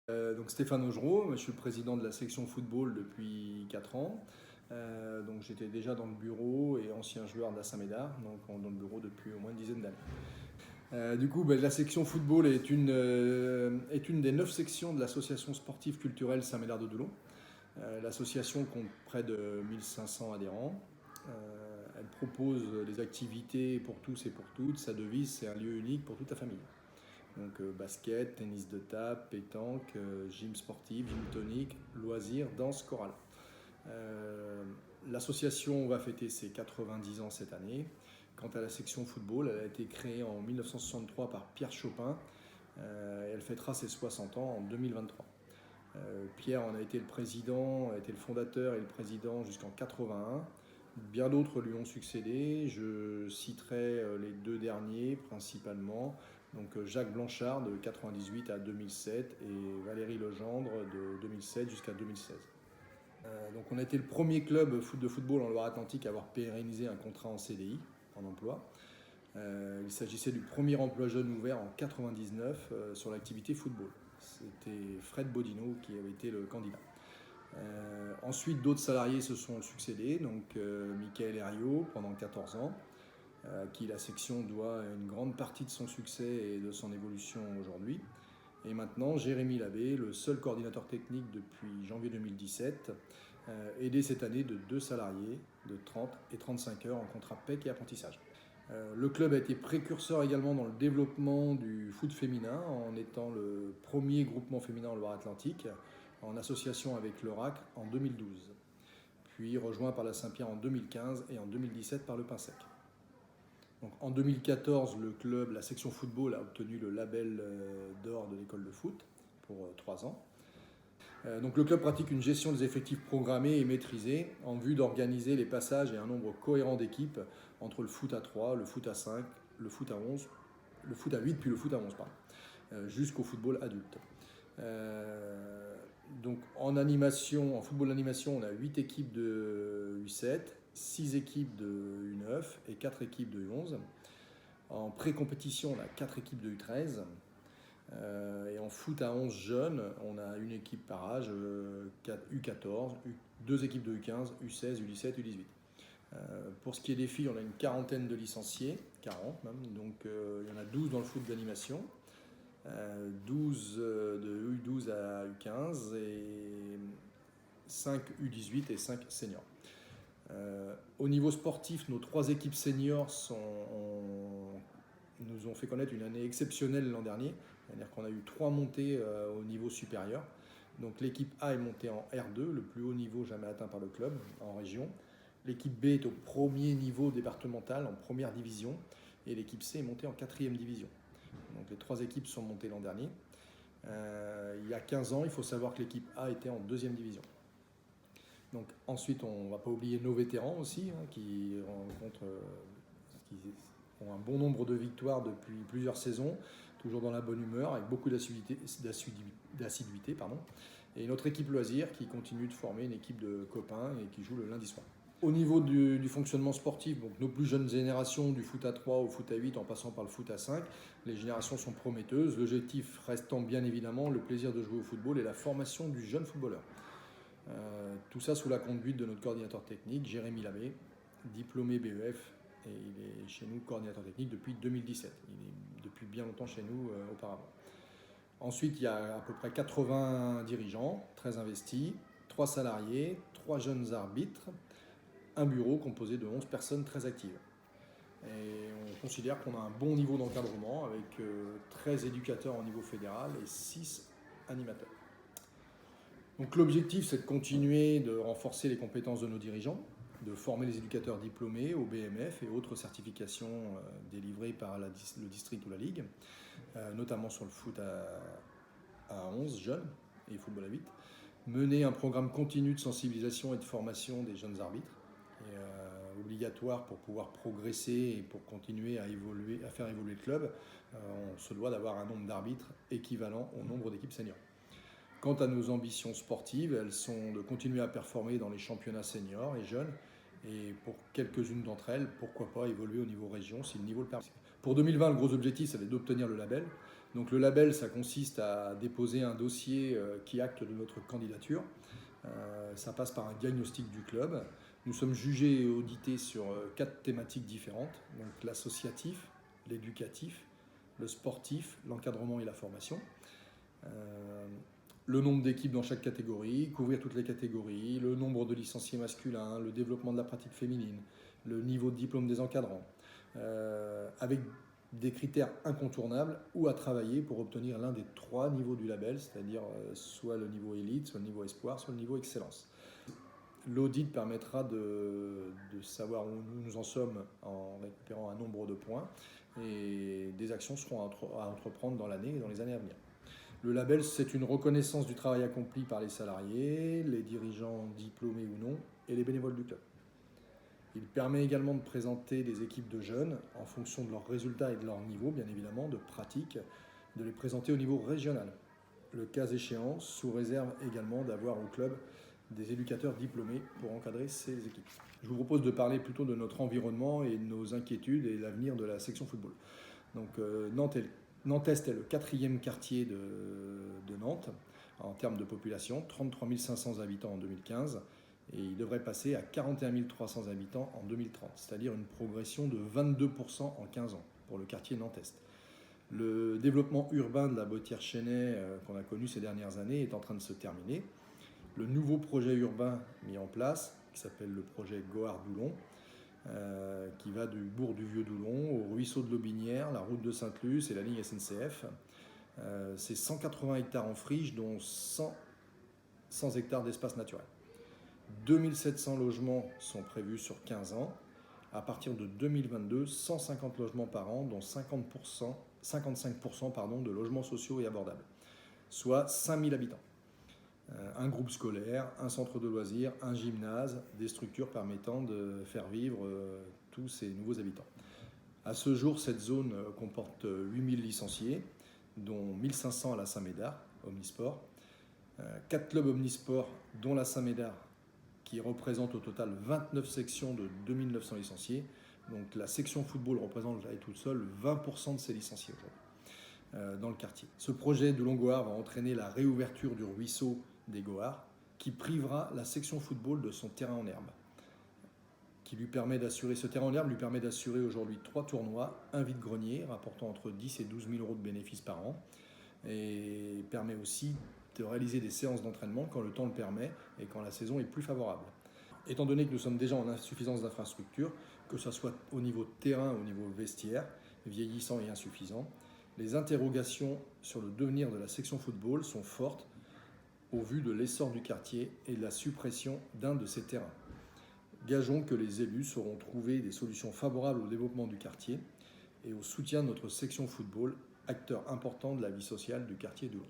Donc Stéphane Augereau, je suis le président de la section football depuis 4 ans. Donc j'étais déjà dans le bureau et ancien joueur d'Assamédard, donc dans le bureau depuis au moins une dizaine d'années. La section football est une des 9 sections de l'association sportive culturelle Saint-Médard de Doulon. L'association compte près de 1500 adhérents. Elle propose des activités pour tous et pour toutes. Sa devise, c'est un lieu unique pour toute la famille. Donc basket, tennis de table, pétanque, gym sportif, gym tonique, loisirs, danse, chorale. L'association va fêter ses 90 ans cette année. Quant à la section football, elle a été créée en 1963 par Pierre Chopin et elle fêtera ses 60 ans en 2023. Pierre en a été le président, a été le fondateur et le président jusqu'en 81. Bien d'autres lui ont succédé. Je citerai les deux derniers principalement. Donc Jacques Blanchard de 98 à 2007 et Valérie Legendre de 2007 jusqu'à 2016. Donc on a été le premier club de football en Loire-Atlantique à avoir pérennisé un contrat en CDI, en emploi. Il s'agissait du premier emploi jeune ouvert en 99 sur l'activité football. C'était Fred Bodino qui avait été le candidat. Ensuite, d'autres salariés se sont succédés, donc Michael Herriot pendant 14 ans, à qui la section doit une grande partie de son succès et de son évolution aujourd'hui. Et maintenant, Jérémy Labbé, le seul coordinateur technique depuis janvier 2017, aidé cette année de 2 salariés de 30 et 35 heures en contrat PEC et apprentissage. Le club a été précurseur également dans le développement du foot féminin en étant le premier groupement féminin en Loire-Atlantique, en association avec le RAC en 2012, puis rejoint par la Saint-Pierre en 2015 et en 2017 par le Pinsec. Donc, en 2014, le club, la section football, a obtenu le label d'or de l'école de foot pour 3 ans. Donc, le club pratique une gestion des effectifs programmés et maîtrisée en vue d'organiser les passages et un nombre cohérent d'équipes entre le foot à 3, le foot à 5, le foot à 11, le foot à 8 puis le foot à 11, jusqu'au football adulte. Donc en animation, en football d'animation, on a 8 équipes de U7, 6 équipes de U9 et 4 équipes de U11. En pré-compétition, on a 4 équipes de U13. Et en foot à 11 jeunes, on a une équipe par âge, U14, 2 équipes de U15, U16, U17, U18. Pour ce qui est des filles, on a une quarantaine de licenciés, 40 même, donc il y en a 12 dans le foot d'animation. 12 de U12 à U15 et 5 U18 et 5 seniors. Au niveau sportif, nos 3 équipes seniors nous ont fait connaître une année exceptionnelle l'an dernier, c'est-à-dire qu'on a eu 3 montées au niveau supérieur. Donc l'équipe A est montée en R2, le plus haut niveau jamais atteint par le club en région. L'équipe B est au premier niveau départemental, en première division, et l'équipe C est montée en 4e division. Donc les 3 équipes sont montées l'an dernier. Il y a 15 ans, il faut savoir que l'équipe A était en 2e division. Donc ensuite, on ne va pas oublier nos vétérans aussi, qui ont un bon nombre de victoires depuis plusieurs saisons, toujours dans la bonne humeur, avec beaucoup d'assiduité. Et notre équipe loisir qui continue de former une équipe de copains et qui joue le lundi soir. Au niveau du fonctionnement sportif, donc nos plus jeunes générations, du foot à 3 au foot à 8 en passant par le foot à 5, les générations sont prometteuses. L'objectif restant bien évidemment le plaisir de jouer au football et la formation du jeune footballeur. Tout ça sous la conduite de notre coordinateur technique, Jérémy Labbé, diplômé BEF, et il est chez nous coordinateur technique depuis 2017. Il est depuis bien longtemps chez nous auparavant. Ensuite, il y a à peu près 80 dirigeants, très investis, 3 salariés, 3 jeunes arbitres, un bureau composé de 11 personnes très actives. Et on considère qu'on a un bon niveau d'encadrement avec 13 éducateurs au niveau fédéral et 6 animateurs. Donc l'objectif, c'est de continuer de renforcer les compétences de nos dirigeants, de former les éducateurs diplômés au BMF et autres certifications délivrées par le district ou la ligue, notamment sur le foot à 11 jeunes et football à 8. Mener un programme continu de sensibilisation et de formation des jeunes arbitres, obligatoire pour pouvoir progresser et pour continuer à faire évoluer le club. On se doit d'avoir un nombre d'arbitres équivalent au nombre d'équipes seniors. Quant à nos ambitions sportives, elles sont de continuer à performer dans les championnats seniors et jeunes Et pour quelques-unes d'entre elles, pourquoi pas évoluer au niveau région si le niveau le permet. Pour 2020, le gros objectif, ça va être d'obtenir le label. Donc le label, ça consiste à déposer un dossier qui acte de notre candidature. Ça passe par un diagnostic du club. Nous sommes jugés et audités sur 4 thématiques différentes. Donc l'associatif, l'éducatif, le sportif, l'encadrement et la formation. Le nombre d'équipes dans chaque catégorie, couvrir toutes les catégories, le nombre de licenciés masculins, le développement de la pratique féminine, le niveau de diplôme des encadrants, avec des critères incontournables ou à travailler pour obtenir l'un des 3 niveaux du label, c'est-à-dire soit le niveau élite, soit le niveau espoir, soit le niveau excellence. L'audit permettra de savoir où nous en sommes en récupérant un nombre de points et des actions seront à entreprendre dans l'année et dans les années à venir. Le label, c'est une reconnaissance du travail accompli par les salariés, les dirigeants diplômés ou non, et les bénévoles du club. Il permet également de présenter des équipes de jeunes en fonction de leurs résultats et de leur niveau, bien évidemment, de pratique, de les présenter au niveau régional. Le cas échéant, sous réserve également d'avoir au club des éducateurs diplômés pour encadrer ces équipes. Je vous propose de parler plutôt de notre environnement et de nos inquiétudes et l'avenir de la section football. Donc Nantes-Est est le 4e quartier de Nantes en termes de population, 33 500 habitants en 2015 et il devrait passer à 41 300 habitants en 2030, c'est-à-dire une progression de 22% en 15 ans pour le quartier Nantes-Est. Le développement urbain de la Bottière-Chênay qu'on a connu ces dernières années est en train de se terminer. Le nouveau projet urbain mis en place, qui s'appelle le projet Gohard-Doulon, qui va du bourg du Vieux-Doulon au ruisseau de l'Aubinière, la route de Sainte-Luce et la ligne SNCF. C'est 180 hectares en friche, dont 100 hectares d'espace naturel. 2700 logements sont prévus sur 15 ans. À partir de 2022, 150 logements par an, dont 55% de logements sociaux et abordables, soit 5000 habitants. Un groupe scolaire, un centre de loisirs, un gymnase, des structures permettant de faire vivre tous ces nouveaux habitants. À ce jour, cette zone comporte 8000 licenciés, dont 1500 à la Saint-Médard, Omnisport, 4 clubs Omnisport, dont la Saint-Médard, qui représente au total 29 sections de 2900 licenciés. Donc la section football représente à elle toute seule 20% de ces licenciés aujourd'hui dans le quartier. Ce projet de Gohard va entraîner la réouverture du ruisseau des Gohards, qui privera la section football de son terrain en herbe. Ce terrain en herbe lui permet d'assurer aujourd'hui 3 tournois, un vide-grenier rapportant entre 10 et 12 000 euros de bénéfices par an, et permet aussi de réaliser des séances d'entraînement quand le temps le permet et quand la saison est plus favorable. Étant donné que nous sommes déjà en insuffisance d'infrastructures, que ce soit au niveau terrain, au niveau vestiaire, vieillissant et insuffisant, les interrogations sur le devenir de la section football sont fortes au vu de l'essor du quartier et de la suppression d'un de ses terrains. Gageons que les élus sauront trouver des solutions favorables au développement du quartier et au soutien de notre section football, acteur important de la vie sociale du quartier de Doulon.